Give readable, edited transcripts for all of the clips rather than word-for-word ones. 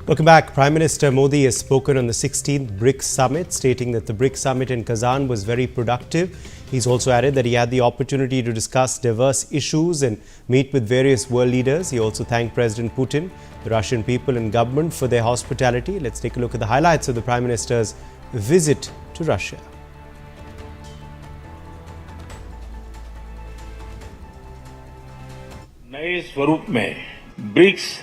Welcome back. Prime Minister Modi has spoken on the 16th BRICS Summit, stating that the BRICS Summit in Kazan was very productive. He's also added that he had the opportunity to discuss diverse issues and meet with various world leaders. He also thanked President Putin, the Russian people and government for their hospitality. Let's take a look at the highlights of the Prime Minister's visit to Russia. नए स्वरूप में BRICS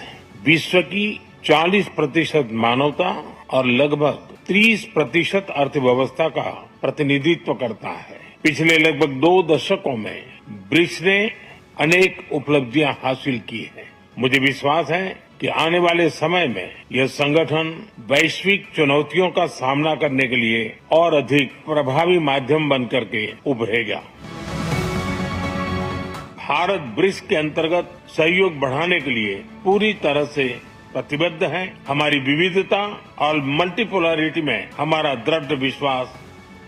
विश्व की 40% मानवता और लगभग 30% अर्थव्यवस्था का प्रतिनिधित्व करता है। पिछले लगभग 2 दशकों में ब्रिक्स ने अनेक उपलब्धियां हासिल की हैं। मुझे विश्वास है कि आने वाले समय में यह संगठन वैश्विक चुनौतियों का सामना करने के लिए और अधिक प्रभावी माध्यम बनकर के उभरेगा। भारत ब्रिक्स के अंतर्गत सहयोग बढ़ाने के लिए पूरी तरह से प्रतिबद्ध है। हमारी विविधता और मल्टीपोलरिटी में हमारा दृढ़ विश्वास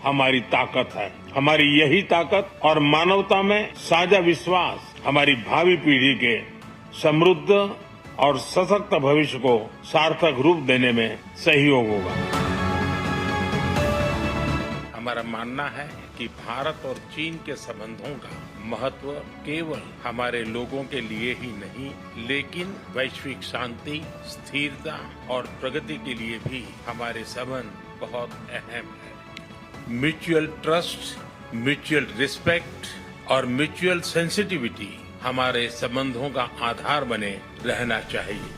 हमारी ताकत है। हमारी यही ताकत और मानवता में साझा विश्वास हमारी भावी पीढ़ी के समृद्ध और सशक्त भविष्य को सार्थक रूप देने में सहयोग होगा। हमारा मानना है कि भारत और चीन के संबंधों का महत्व केवल हमारे लोगों के लिए ही नहीं, लेकिन वैश्विक शांति, स्थिरता और प्रगति के लिए भी हमारे संबंध बहुत अहम है। म्यूचुअल ट्रस्ट, म्यूचुअल रिस्पेक्ट और म्यूचुअल सेंसिटिविटी हमारे संबंधों का आधार बने रहना चाहिए।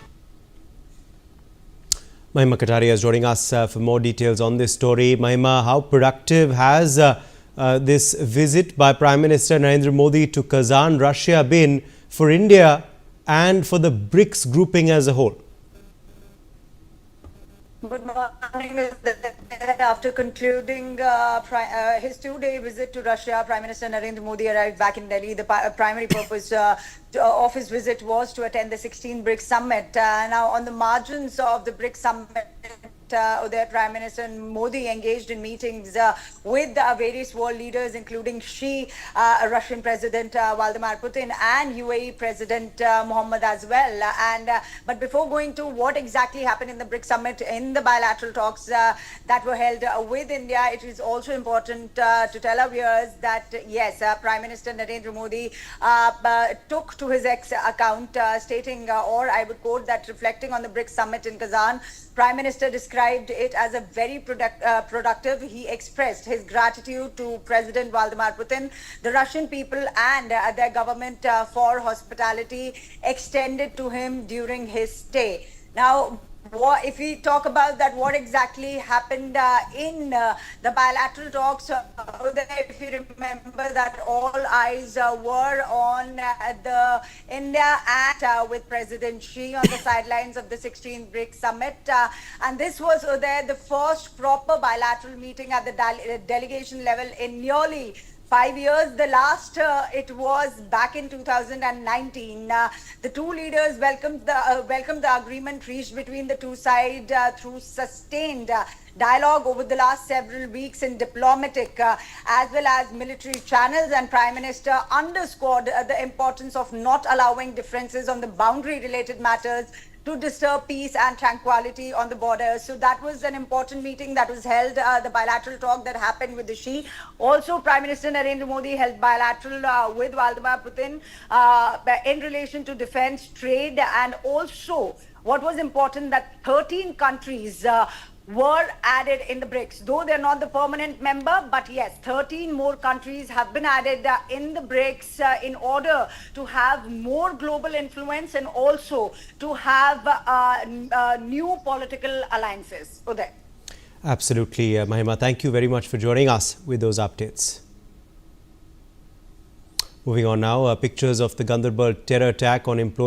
Mahima Kataria is joining us for more details on this story. Mahima, how productive has this visit by Prime Minister Narendra Modi to Kazan, Russia been for India and for the BRICS grouping as a whole? Good morning. After concluding his 2-day visit to Russia, Prime Minister Narendra Modi arrived back in Delhi. The primary purpose of his visit was to attend the 16th BRICS Summit. Now, on the margins of the BRICS Summit, Prime Minister Modi engaged in meetings with various world leaders, including Russian President Vladimir Putin and UAE President Mohammed as well. But before going to what exactly happened in the BRICS Summit, in the bilateral talks that were held with India, it is also important to tell our viewers that yes, Prime Minister Narendra Modi took to his X account stating, or I would quote, that reflecting on the BRICS Summit in Kazan, Prime Minister described it as a very productive. He expressed his gratitude to President Vladimir Putin, the Russian people and their government for hospitality extended to him during his stay. Now, if we talk about that, what exactly happened in the bilateral talks, if you remember that all eyes were on the India and with President Xi on the sidelines of the 16th BRICS Summit. And this was the first proper bilateral meeting at the delegation level in nearly 5 years. The last, it was back in 2019. The two leaders welcomed the agreement reached between the two sides through sustained dialogue over the last several weeks in diplomatic as well as military channels, and Prime Minister underscored the importance of not allowing differences on the boundary-related matters to disturb peace and tranquility on the border. So that was an important meeting that was held, the bilateral talk that happened with the Xi. Also, Prime Minister Narendra Modi held bilateral with Vladimir Putin in relation to defense, trade, and also what was important, that 13 countries were added in the BRICS. Though they're not the permanent member, but yes, 13 more countries have been added in the BRICS in order to have more global influence and also to have new political alliances. Uday. Absolutely, Mahima. Thank you very much for joining us with those updates. Moving on now, pictures of the Gandarbal terror attack on employees